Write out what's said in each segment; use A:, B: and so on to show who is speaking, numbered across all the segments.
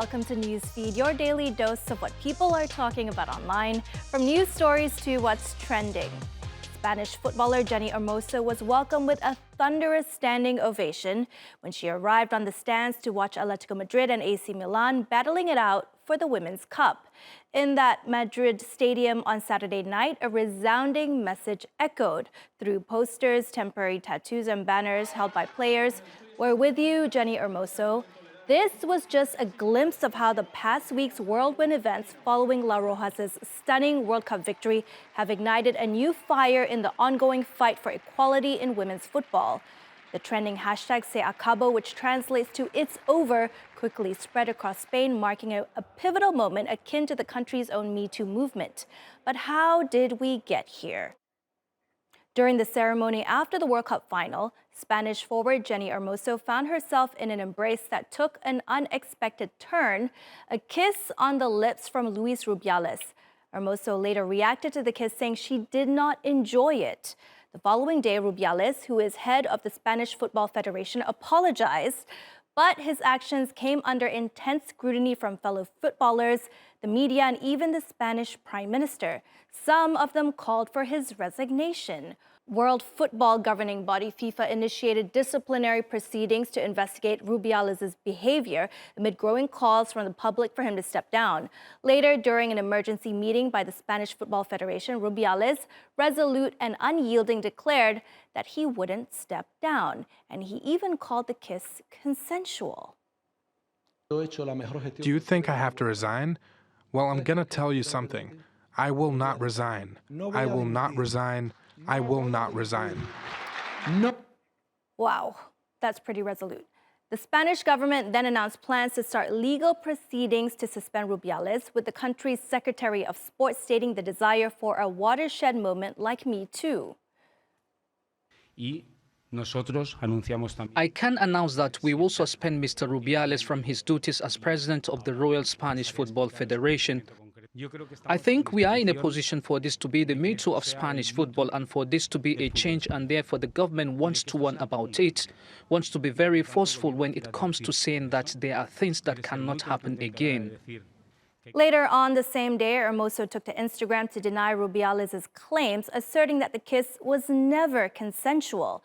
A: welcome to Newsfeed, your daily dose of what people are talking about online, from news stories to what's trending. Spanish footballer Jenny Hermoso was welcomed with a thunderous standing ovation when she arrived on the stands to watch Atletico Madrid and AC Milan battling it out for the Women's Cup. In that Madrid stadium on Saturday night, a resounding message echoed through posters, temporary tattoos, and banners held by players. "We're with you, Jenny Hermoso." This was just a glimpse of how the past week's whirlwind events following La Roja's stunning World Cup victory have ignited a new fire in the ongoing fight for equality in women's football. The trending hashtag Se Acabó, which translates to "It's over," quickly spread across Spain, marking a pivotal moment akin to the country's own Me Too movement. But how did we get here? During the ceremony after the World Cup final, Spanish forward Jenny Hermoso found herself in an embrace that took an unexpected turn, a kiss on the lips from Luis Rubiales. Hermoso later reacted to the kiss, saying she did not enjoy it. The following day, Rubiales, who is head of the Spanish Football Federation, apologized, but his actions came under intense scrutiny from fellow footballers, the media, and even the Spanish Prime Minister. Some of them called for his resignation. World Football governing body FIFA initiated disciplinary proceedings to investigate Rubiales' behavior amid growing calls from the public for him to step down. Later, during an emergency meeting by the Spanish Football Federation, Rubiales, resolute and unyielding, declared that he wouldn't step down, and he even called the kiss consensual.
B: Do you think I have to resign? Well, I'm going to tell you something. I will not resign. I will not resign. I will not resign.
C: No.
A: Wow, that's pretty resolute. The Spanish government then announced plans to start legal proceedings to suspend Rubiales, with the country's Secretary of Sport stating the desire for a watershed moment like Me Too.
C: I can announce that we will suspend Mr. Rubiales from his duties as president of the Royal Spanish Football Federation. I think we are in a position for this to be the Me Too of Spanish football and for this to be a change, and therefore the government wants to warn about it, wants to be very forceful when it comes to saying that there are things that cannot happen again.
A: Later on the same day, Hermoso took to Instagram to deny Rubiales' claims, asserting that the kiss was never consensual.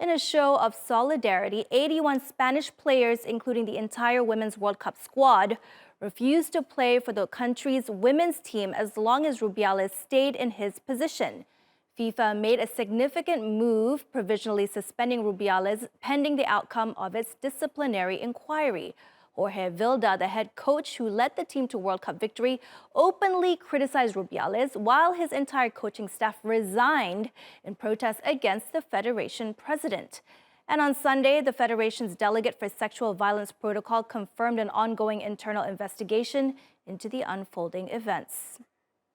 A: In a show of solidarity, 81 Spanish players, including the entire Women's World Cup squad, refused to play for the country's women's team as long as Rubiales stayed in his position. FIFA made a significant move, provisionally suspending Rubiales pending the outcome of its disciplinary inquiry. Jorge Vilda, the head coach who led the team to World Cup victory, openly criticized Rubiales, while his entire coaching staff resigned in protest against the federation president. And on Sunday, the federation's delegate for sexual violence protocol confirmed an ongoing internal investigation into the unfolding events.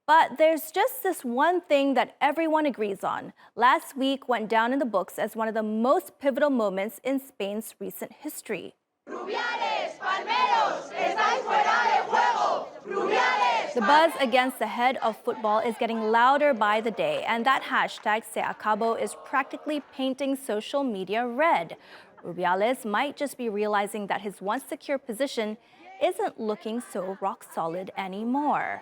A: But there's just this one thing that everyone agrees on. Last week went down in the books as one of the most pivotal moments in Spain's recent history.
D: Rubiales, Palmeros, estáis fuera de juego. Rubiales.
A: The buzz against the head of football is getting louder by the day, and that hashtag Se Acabó is practically painting social media red. Rubiales might just be realizing that his once secure position isn't looking so rock solid anymore.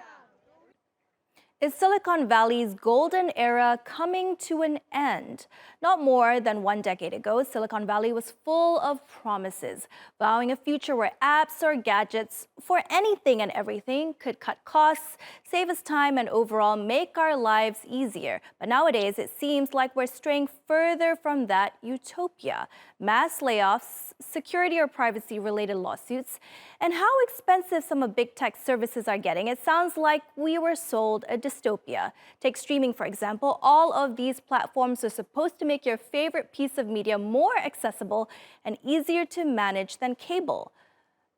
A: Is Silicon Valley's golden era coming to an end? Not more than 1 decade ago, Silicon Valley was full of promises, vowing a future where apps or gadgets for anything and everything could cut costs, save us time, and overall make our lives easier. But nowadays, it seems like we're straying further from that utopia. Mass layoffs, security or privacy-related lawsuits, and how expensive some of big tech services are getting. It sounds like we were sold a dystopia. Take streaming, for example. All of these platforms are supposed to make your favorite piece of media more accessible and easier to manage than cable.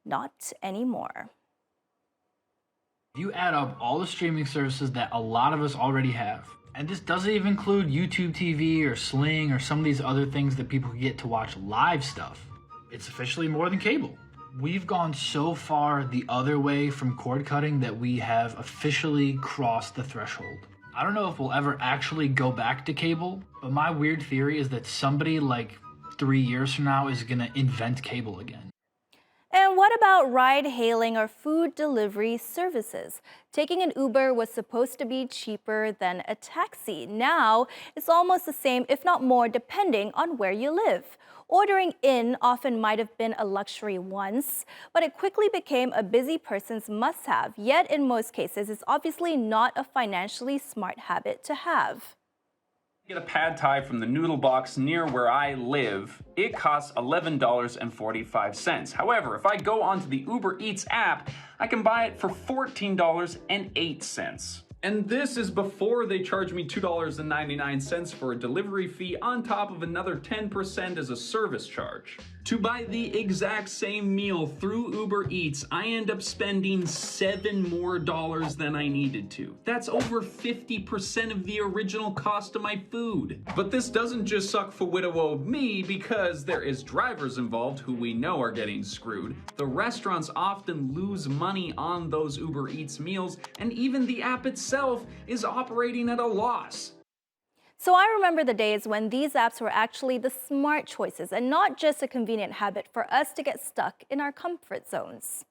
A: Not anymore.
E: If you add up all the streaming services that a lot of us already have, and this doesn't even include YouTube TV or Sling or some of these other things that people get to watch live stuff, it's officially more than cable. We've gone so far the other way from cord cutting that we have officially crossed the threshold. I don't know if we'll ever actually go back to cable, but my weird theory is that somebody like 3 years from now is gonna invent cable again.
A: And what about ride-hailing or food delivery services? Taking an Uber was supposed to be cheaper than a taxi. Now, it's almost the same, if not more, depending on where you live. Ordering in often might have been a luxury once, but it quickly became a busy person's must-have. Yet, in most cases, it's obviously not a financially smart habit to have.
F: Get a pad thai from the noodle box near where I live. It costs $11.45. However, if I go onto the Uber Eats app, I can buy it for $14.08. And this is before they charge me $2.99 for a delivery fee on top of another 10% as a service charge. To buy the exact same meal through Uber Eats, I end up spending $7 more than I needed to. That's over 50% of the original cost of my food. But this doesn't just suck for widow me, because there is drivers involved who we know are getting screwed. The restaurants often lose money on those Uber Eats meals, and even the app itself is operating at a loss.
A: So I remember the days when these apps were actually the smart choices and not just a convenient habit for us to get stuck in our comfort zones.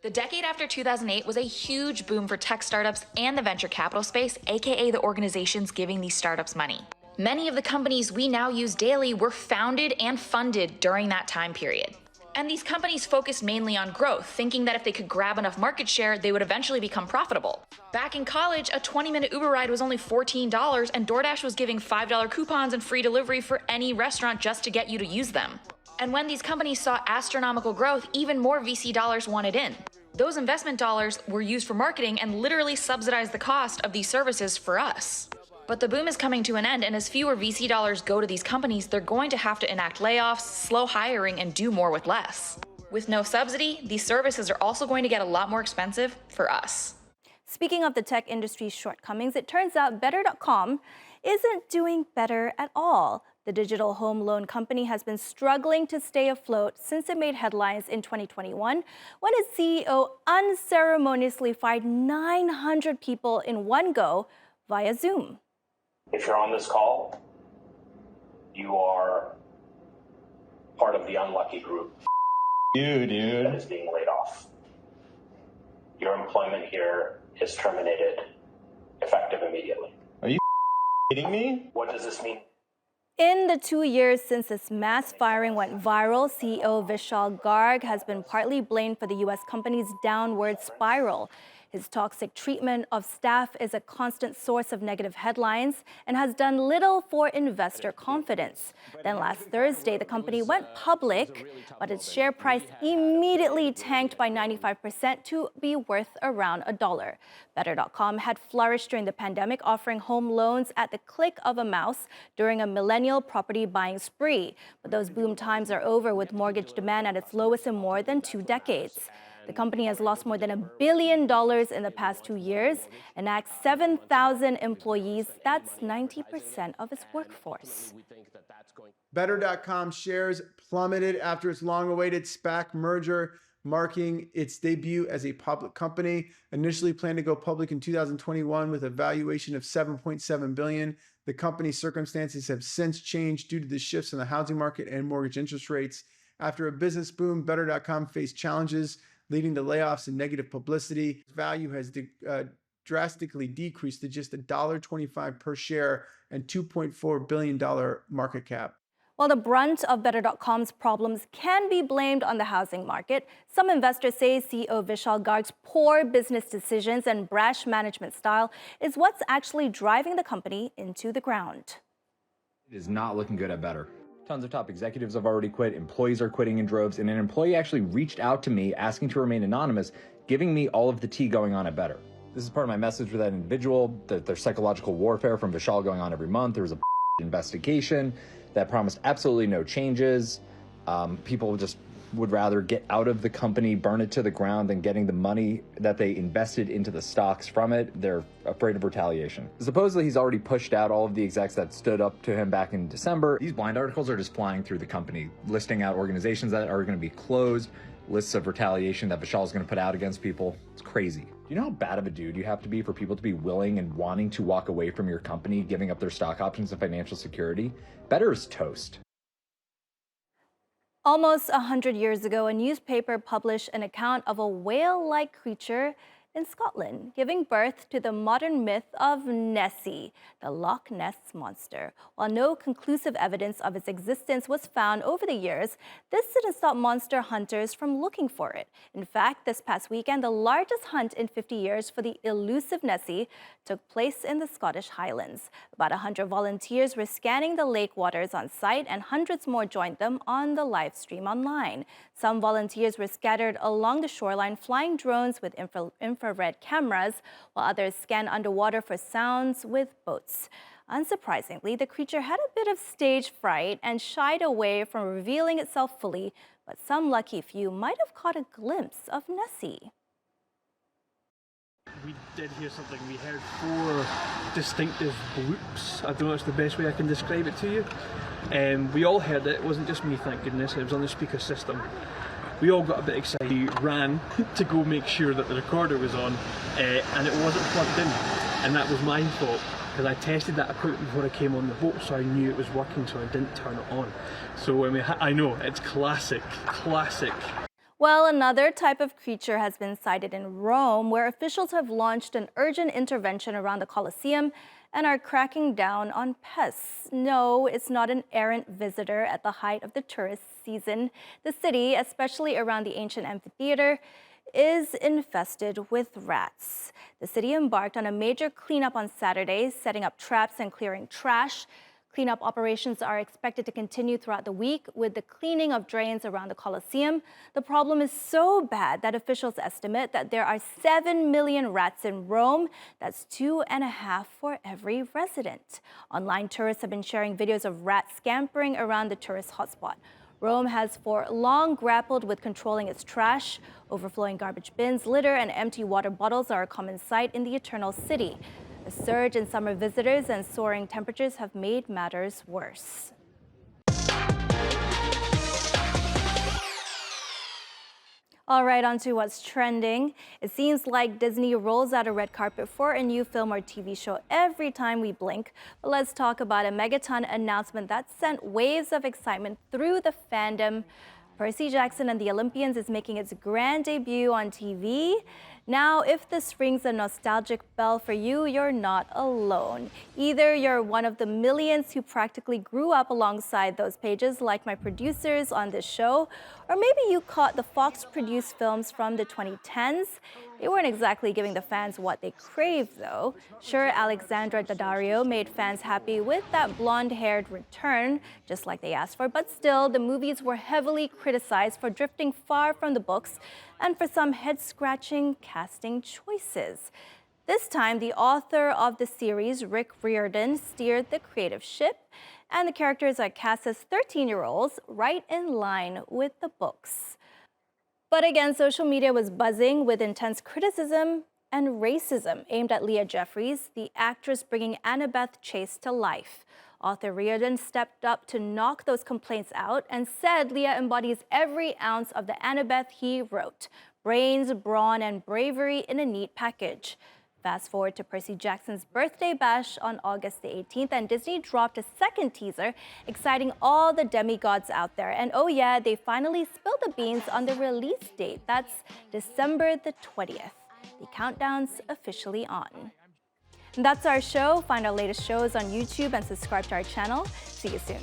G: The decade after 2008 was a huge boom for tech startups and the venture capital space, aka the organizations giving these startups money. Many of the companies we now use daily were founded and funded during that time period. And these companies focused mainly on growth, thinking that if they could grab enough market share, they would eventually become profitable. Back in college, a 20-minute Uber ride was only $14, and DoorDash was giving $5 coupons and free delivery for any restaurant just to get you to use them. And when these companies saw astronomical growth, even more VC dollars wanted in. Those investment dollars were used for marketing and literally subsidized the cost of these services for us. But the boom is coming to an end, and as fewer VC dollars go to these companies, they're going to have to enact layoffs, slow hiring, and do more with less. With no subsidy, these services are also going to get a lot more expensive for us.
A: Speaking of the tech industry's shortcomings, it turns out Better.com isn't doing better at all. The digital home loan company has been struggling to stay afloat since it made headlines in 2021 when its CEO unceremoniously fired 900 people in one go via Zoom.
H: If you're on this call, you are part of the unlucky group that is being laid off. Your employment here is terminated effective immediately.
I: Are you kidding me?
H: What does this mean?
A: In the 2 years since this mass firing went viral, CEO Vishal Garg has been partly blamed for the U.S. company's downward spiral. His toxic treatment of staff is a constant source of negative headlines and has done little for investor confidence. Then last Thursday, the company went public, but its share price immediately tanked by 95% to be worth around $1. Better.com had flourished during the pandemic, offering home loans at the click of a mouse during a millennial property buying spree. But those boom times are over, with mortgage demand at its lowest in more than 2 decades. The company has lost more than $1 billion in the past 2 years and axed 7,000 employees. That's 90% of its workforce.
J: Better.com shares plummeted after its long-awaited SPAC merger, marking its debut as a public company. Initially planned to go public in 2021 with a valuation of $7.7 billion. The company's circumstances have since changed due to the shifts in the housing market and mortgage interest rates. After a business boom, Better.com faced challenges, leading to layoffs and negative publicity. Value has drastically decreased to just $1.25 per share and $2.4 billion market cap.
A: While the brunt of Better.com's problems can be blamed on the housing market, some investors say CEO Vishal Garg's poor business decisions and brash management style is what's actually driving the company into the ground.
K: It is not looking good at Better. Tons of top executives have already quit, employees are quitting in droves, and an employee actually reached out to me asking to remain anonymous, giving me all of the tea going on at Better. This is part of my message with that individual, that there's psychological warfare from Vishal going on every month. There was a investigation that promised absolutely no changes. People just would rather get out of the company, burn it to the ground, than getting the money that they invested into the stocks from it. They're afraid of retaliation. Supposedly, he's already pushed out all of the execs that stood up to him back in December. These blind articles are just flying through the company, listing out organizations that are going to be closed, lists of retaliation that Vishal is going to put out against people. It's crazy. Do you know how bad of a dude you have to be for people to be willing and wanting to walk away from your company, giving up their stock options and financial security? Better is toast.
A: Almost 100 years ago, a newspaper published an account of a whale-like creature in Scotland, giving birth to the modern myth of Nessie, the Loch Ness Monster. While no conclusive evidence of its existence was found over the years, this didn't stop monster hunters from looking for it. In fact, this past weekend, the largest hunt in 50 years for the elusive Nessie took place in the Scottish Highlands. About 100 volunteers were scanning the lake waters on site, and hundreds more joined them on the live stream online. Some volunteers were scattered along the shoreline, flying drones with infrared cameras, while others scanned underwater for sounds with boats. Unsurprisingly, the creature had a bit of stage fright and shied away from revealing itself fully, but some lucky few might have caught a glimpse of Nessie.
L: We did hear something. We heard 4 distinctive bloops. I don't know if it's the best way I can describe it to you. We all heard it. It wasn't just me, thank goodness. It was on the speaker system. We all got a bit excited. We ran to go make sure that the recorder was on, and it wasn't plugged in. And that was my fault, because I tested that equipment before I came on the boat, so I knew it was working, so I didn't turn it on. So I know, it's classic.
A: Well, another type of creature has been sighted in Rome, where officials have launched an urgent intervention around the Colosseum and are cracking down on pests. No, it's not an errant visitor at the height of the tourist season. The city, especially around the ancient amphitheater, is infested with rats. The city embarked on a major cleanup on Saturday, setting up traps and clearing trash. Cleanup operations are expected to continue throughout the week with the cleaning of drains around the Colosseum. The problem is so bad that officials estimate that there are 7 million rats in Rome. That's 2.5 for every resident. Online tourists have been sharing videos of rats scampering around the tourist hotspot. Rome has for long grappled with controlling its trash. Overflowing garbage bins, litter, and empty water bottles are a common sight in the Eternal City. A surge in summer visitors and soaring temperatures have made matters worse. All right, on to what's trending. It seems like Disney rolls out a red carpet for a new film or TV show every time we blink. But let's talk about a megaton announcement that sent waves of excitement through the fandom. Percy Jackson and the Olympians is making its grand debut on TV. Now, if this rings a nostalgic bell for you, you're not alone. Either you're one of the millions who practically grew up alongside those pages, like my producers on this show, or maybe you caught the Fox-produced films from the 2010s. They weren't exactly giving the fans what they craved, though. Sure, Alexandra Daddario made fans happy with that blonde-haired return, just like they asked for, but still, the movies were heavily criticized for drifting far from the books and for some head-scratching casting choices. This time, the author of the series, Rick Riordan, steered the creative ship, and the characters are cast as 13-year-olds, right in line with the books. But again, social media was buzzing with intense criticism and racism aimed at Leah Jeffries, the actress bringing Annabeth Chase to life. Author Riordan stepped up to knock those complaints out and said Leah embodies every ounce of the Annabeth he wrote: brains, brawn, and bravery in a neat package. Fast forward to Percy Jackson's birthday bash on August the 18th, and Disney dropped a second teaser, exciting all the demigods out there. And oh yeah, they finally spilled the beans on the release date. That's December the 20th. The countdown's officially on. And that's our show. Find our latest shows on YouTube and subscribe to our channel. See you soon.